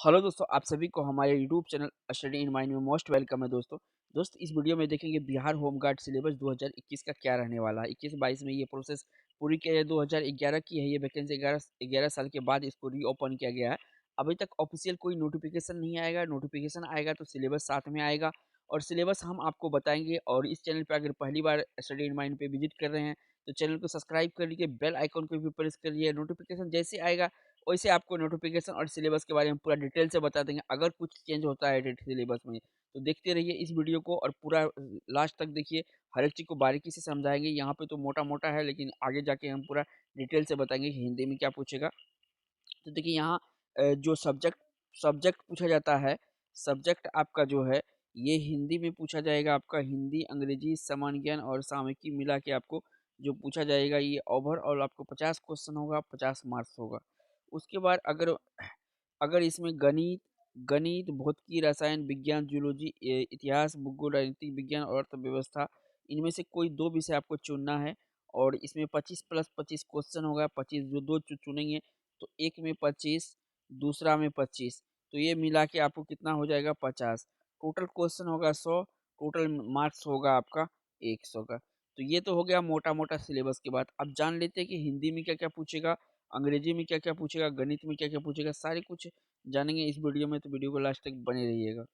Hello दोस्तों, आप सभी को हमारे YouTube channel study in mind में मोस्ट वेलकम है दोस्तों। इस वीडियो में देखेंगे बिहार होम गार्ड सिलेबस 2021 का क्या रहने वाला है। 21-22 में ये प्रोसेस पूरी किया है। 2011 की है ये वैकेंसी, 11 साल के बाद इसको रीओपन किया गया है। अभी तक ऑफिशियल कोई नोटिफिकेशन नहीं आएगा। नोटिफिकेशन आएगा तो सिलेबस साथ में आएगा और सिलेबस हम आपको बताएंगे। और इस चैनल पर अगर पहली बार स्टडी इन माइंड पे विजिट कर रहे हैं तो चैनल को सब्सक्राइब कर लीजिए, बेल आइकन को भी प्रेस कर लीजिए। नोटिफिकेशन जैसे आएगा वैसे आपको नोटिफिकेशन और सिलेबस के बारे में पूरा डिटेल से बता देंगे। अगर कुछ चेंज होता है डेट सिलेबस में तो देखते रहिए इस वीडियो को और पूरा लास्ट तक देखिए। हर एक चीज़ को बारीकी से समझाएंगे। यहाँ पे तो मोटा मोटा है लेकिन आगे जाके हम पूरा डिटेल से बताएंगे कि हिंदी में क्या पूछेगा। तो देखिए यहाँ जो सब्जेक्ट सब्जेक्ट पूछा जाता है, सब्जेक्ट आपका जो है ये हिंदी में पूछा जाएगा। आपका हिंदी, अंग्रेजी, सामान्य ज्ञान और सामयिकी मिला के आपको जो पूछा जाएगा ये ओवरऑल आपको 50 क्वेश्चन होगा, 50 मार्क्स होगा। उसके बाद अगर अगर इसमें गणित गणित, भौतिकी, रसायन विज्ञान, जूलॉजी, इतिहास, भूगोल, राजनीतिक विज्ञान और अर्थव्यवस्था, इनमें से कोई दो विषय आपको चुनना है। और इसमें 25+25 क्वेश्चन होगा। 25 जो दो चुनेंगे तो एक में 25, दूसरा में 25, तो ये मिला के आपको कितना हो जाएगा 50। टोटल क्वेश्चन होगा 100, टोटल मार्क्स होगा आपका 100 का। तो ये तो हो गया मोटा मोटा सिलेबस के बाद। अब जान लेते हैं कि हिंदी में क्या क्या पूछेगा, अंग्रेजी में क्या क्या पूछेगा, गणित में क्या क्या पूछेगा। सारे कुछ जानेंगे इस वीडियो में, तो वीडियो को लास्ट तक बने रहिएगा।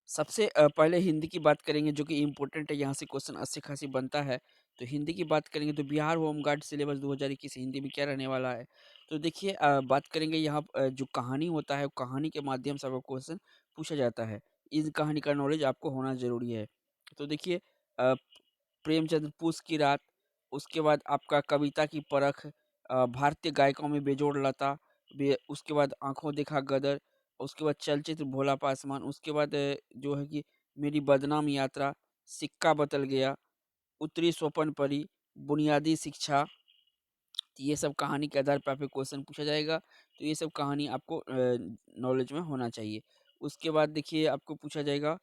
सबसे पहले हिंदी की बात करेंगे जो कि इम्पोर्टेंट है, यहाँ से क्वेश्चन अच्छी खासी बनता है। तो हिंदी की बात करेंगे तो Bihar home guard syllabus 2021 Hindi में क्या रहने वाला है। तो देखिए बात करेंगे यहाँ जो कहानी होता है कहानी के माध्यम से आपको क्वेश्चन पूछा जाता है। इस कहानी का नॉलेज आपको होना जरूरी है। तो देखिए प्रेमचंद्र पूस की रात, उसके बाद आपका कविता की परख, भारतीय गायकों में बेजोड़ लता, उसके बाद आंखों देखा गदर, उसके बाद चलचित्र भोला पासवान, उसके बाद जो है कि मेरी बदनाम यात्रा, सिक्का बदल गया, उत्तरी स्वप्न परी, बुनियादी शिक्षा। ये सब कहानी के आधार पर आपको क्वेश्चन पूछा जाएगा। तो ये सब कहानी आपको नॉलेज में होना चाहिए। उसके बाद देखिए आपको पूछा जाएगा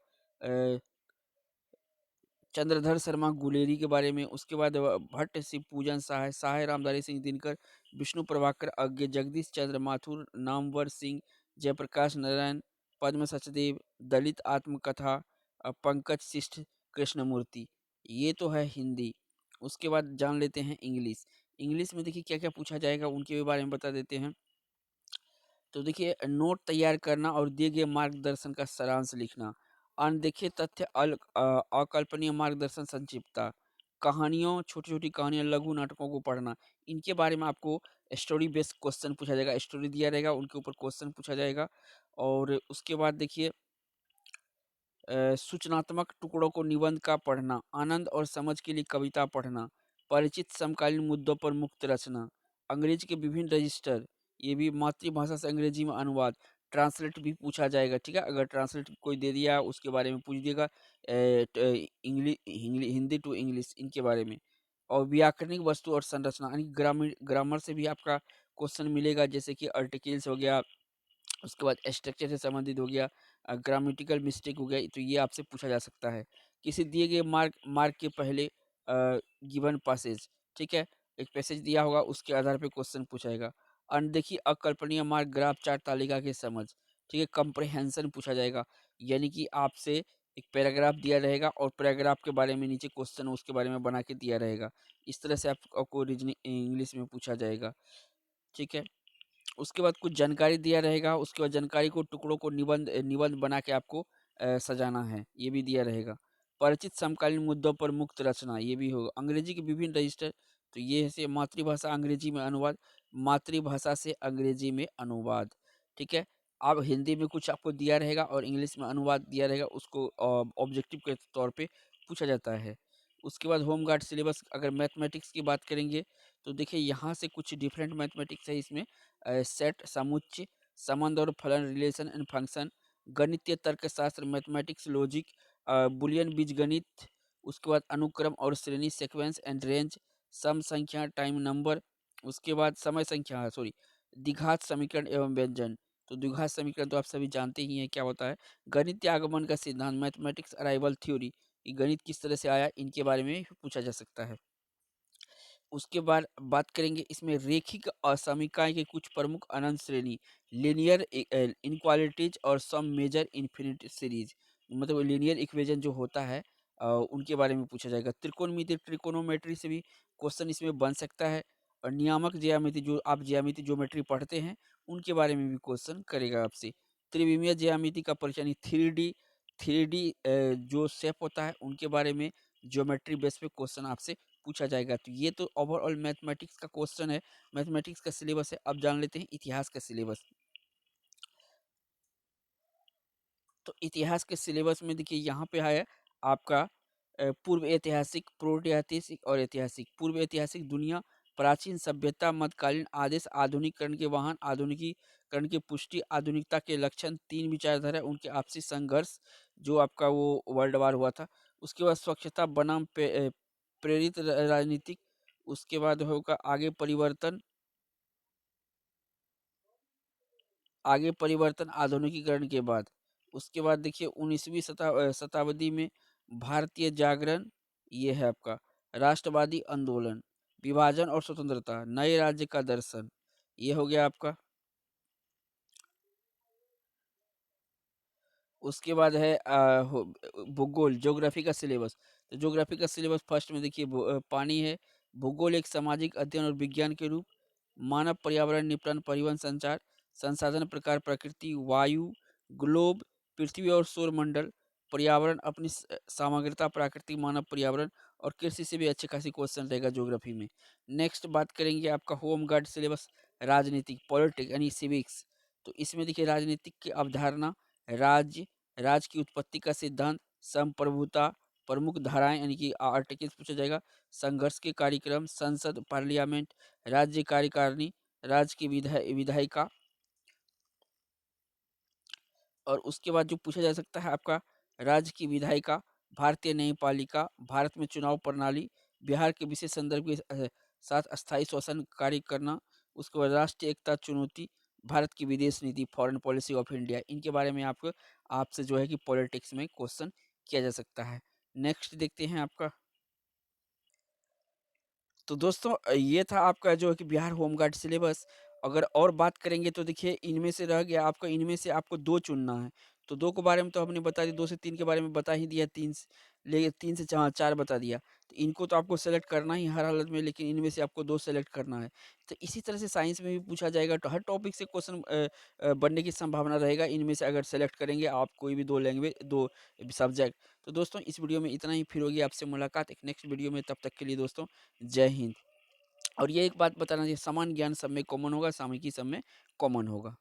चंद्रधर शर्मा गुलेरी के बारे में। उसके बाद भट्ट शिव पूजन सहाय सहाय रामधारी सिंह दिनकर, विष्णु प्रभाकर अज्ञे, जगदीश चंद्र माथुर, नामवर सिंह, जयप्रकाश नारायण, पद्म सचदेव, दलित आत्मकथा, पंकज शिष्ट, कृष्णमूर्ति। ये तो है हिंदी। उसके बाद जान लेते हैं इंग्लिश। इंग्लिश में देखिए क्या क्या पूछा जाएगा उनके भी बारे में बता देते हैं। तो देखिए नोट तैयार करना और दिए गए मार्गदर्शन का सारांश लिखना, अनदेखे तथ्य, अकल्पनीय मार्गदर्शन, संक्षिप्तता, कहानियों, छोटी छोटी कहानियां, लघु नाटकों को पढ़ना। इनके बारे में आपको स्टोरी बेस्ड क्वेश्चन पूछा जाएगा। स्टोरी दिया रहेगा उनके ऊपर क्वेश्चन पूछा जाएगा। और उसके बाद देखिए सूचनात्मक टुकड़ों को निबंध का पढ़ना, आनंद और समझ के लिए कविता पढ़ना, परिचित समकालीन मुद्दों पर मुक्त रचना, अंग्रेजी के विभिन्न रजिस्टर, ये भी मातृभाषा से अंग्रेजी में अनुवाद, ट्रांसलेट भी पूछा जाएगा। ठीक है, अगर ट्रांसलेट कोई दे दिया उसके बारे में पूछ देगा। इंग्लिश हिंदी टू इंग्लिश इनके बारे में। और व्याकरणिक वस्तु और संरचना यानी ग्रामीण ग्रामर से भी आपका क्वेश्चन मिलेगा, जैसे कि आर्टिकल्स हो गया, उसके बाद स्ट्रक्चर से संबंधित हो गया, ग्रामेटिकल मिस्टेक हो गया। तो ये आपसे पूछा जा सकता है। किसी दिए गए मार्क मार्क के पहले गिवन पैसेज, ठीक है, एक पैसेज दिया होगा उसके आधार पे क्वेश्चन पूछाएगा। अनदेखी अकल्पनीय मार्क, ग्राफ चार्ट, तालिका की समझ, ठीक है, कंप्रहेंशन पूछा जाएगा। यानी कि आपसे एक पैराग्राफ दिया रहेगा और पैराग्राफ के बारे में नीचे क्वेश्चन उसके बारे में बना के दिया रहेगा। इस तरह से आपको रीजनिंग इंग्लिश में पूछा जाएगा। ठीक है, उसके बाद कुछ जानकारी दिया रहेगा। उसके बाद जानकारी को टुकड़ों को निबंध निबंध बना के आपको सजाना है, ये भी दिया रहेगा। परिचित समकालीन मुद्दों पर मुक्त रचना, ये भी होगा। अंग्रेजी के विभिन्न रजिस्टर, तो ये है से मातृभाषा अंग्रेजी में अनुवाद, मातृभाषा से अंग्रेजी में अनुवाद। ठीक है, अब हिंदी में कुछ आपको दिया रहेगा और इंग्लिश में अनुवाद दिया रहेगा, उसको ऑब्जेक्टिव के तौर पे पूछा जाता है। उसके बाद होमगार्ड सिलेबस, अगर मैथमेटिक्स की बात करेंगे तो देखिए यहाँ से कुछ डिफरेंट मैथमेटिक्स है इसमें। सेट, समुच्चय, संबंध और फलन, रिलेशन एंड फंक्शन, गणितीय तर्कशास्त्र, मैथमेटिक्स, लॉजिक, बुलियन बीजगणित, उसके बाद अनुक्रम और श्रेणी, सीक्वेंस एंड रेंज, सम संख्या, टाइम नंबर, उसके बाद समय संख्या, सॉरी, द्विघात समीकरण एवं व्यंजन। तो द्विघात समीकरण तो आप सभी जानते ही हैं क्या होता है। गणितीय आगमन का सिद्धांत, मैथमेटिक्स अराइवल थ्योरी, गणित किस तरह से आया, इनके बारे में भी पूछा जा सकता है। उसके बाद बात करेंगे इसमें रेखिक असमीकाय के कुछ प्रमुख अनंत श्रेणी, लीनियर इनक्वालिटीज और सम मेजर इन्फिनिट सीरीज, मतलब लीनियर इक्वेशन जो होता है उनके बारे में पूछा जाएगा। त्रिकोणमिति ट्रिकोनोमेट्री से भी क्वेश्चन इसमें बन सकता है, और नियामक ज्यामिति जो आप ज्यामिति ज्योमेट्री पढ़ते हैं उनके बारे में भी क्वेश्चन करेगा आपसे। त्रिविमीय ज्यामिति का परिचय यानी थ्री डी जो शेप होता है उनके बारे में ज्योमेट्री बेस पे क्वेश्चन आपसे पूछा जाएगा। तो ये तो ओवरऑल मैथमेटिक्स का क्वेश्चन है, मैथमेटिक्स का सिलेबस है। अब जान लेते हैं इतिहास का सिलेबस। तो इतिहास के सिलेबस में देखिए यहाँ पे है आपका पूर्व ऐतिहासिक, प्रोटैतिहासिक और ऐतिहासिक। पूर्व ऐतिहासिक दुनिया, प्राचीन सभ्यता, मध्यकालीन आदेश, आधुनिकरण के वाहन, आधुनिकीकरण की पुष्टि, आधुनिकता के लक्षण, तीन विचारधारा, उनके आपसी संघर्ष जो आपका वो वर्ल्ड वार हुआ था। उसके बाद स्वच्छता बनाम प्रेरित राजनीतिक। उसके बाद होगा आगे परिवर्तन आधुनिकीकरण के बाद। उसके बाद देखिए 19वीं शताब्दी में भारतीय जागरण, ये है आपका राष्ट्रवादी आंदोलन, विभाजन और स्वतंत्रता, नए राज्य का दर्शन, ये हो गया आपका। उसके बाद है भूगोल, ज्योग्राफी का सिलेबस। तो ज्योग्राफी का सिलेबस फर्स्ट में देखिए पानी है। भूगोल एक सामाजिक अध्ययन और विज्ञान के रूप। मानव पर्यावरण निपटान परिवहन संचार, संसाधन प्रकार प्रकृति वायु ग्लोब, पृथ्वी और सौर मंडल, पर्यावरण अपनी सामग्रता प्राकृतिक मानव पर्यावरण, और कृषि से भी अच्छे खासी क्वेश्चन रहेगा ज्योग्राफी में। नेक्स्ट बात करेंगे आपका होम गार्ड सिलेबस, राजनीतिक पॉलिटिक्स यानी सिविक्स। तो इसमें देखिए राजनीतिक की अवधारणा, राज्य, राज्य की उत्पत्ति का सिद्धांत, संप्रभुता, प्रमुख धाराएं यानी कि आर्टिकल्स पूछा जाएगा, संघर्ष के कार्यक्रम, संसद पार्लियामेंट, राज्य कार्यकारिणी, राज्य की विधायिका। और उसके बाद जो पूछा जा सकता है आपका राज्य की विधायिका, भारतीय न्यायपालिका, भारत में चुनाव प्रणाली, बिहार के विशेष संदर्भ के साथ अस्थायी शासन कार्य करना। उसके बाद राष्ट्रीय एकता चुनौती, भारत की विदेश नीति, फॉरेन पॉलिसी ऑफ इंडिया। इनके बारे में आपको आपसे जो है कि पॉलिटिक्स में क्वेश्चन किया जा सकता है। नेक्स्ट देखते हैं आपका। तो दोस्तों ये था आपका जो है कि बिहार होमगार्ड सिलेबस। अगर और बात करेंगे तो देखिए इनमें से रह गया आपका, इनमें से आपको दो चुनना है। तो दो के बारे में तो हमने बता दिया, दो से तीन के बारे में बता ही दिया, तीन से चार बता दिया। तो इनको तो आपको सेलेक्ट करना ही हर हालत में, लेकिन इनमें से आपको दो सेलेक्ट करना है। तो इसी तरह से साइंस में भी पूछा जाएगा, तो हर टॉपिक से क्वेश्चन बनने की संभावना रहेगा इनमें से, अगर सेलेक्ट करेंगे आप कोई भी दो लैंग्वेज, दो सब्जेक्ट। तो दोस्तों इस वीडियो में इतना ही, फिर होगी आपसे मुलाकात एक नेक्स्ट वीडियो में। तब तक के लिए दोस्तों जय हिंद। और ये एक बात बताना चाहिए, सामान्य ज्ञान सब में कॉमन होगा, सामयिकी सब में कॉमन होगा।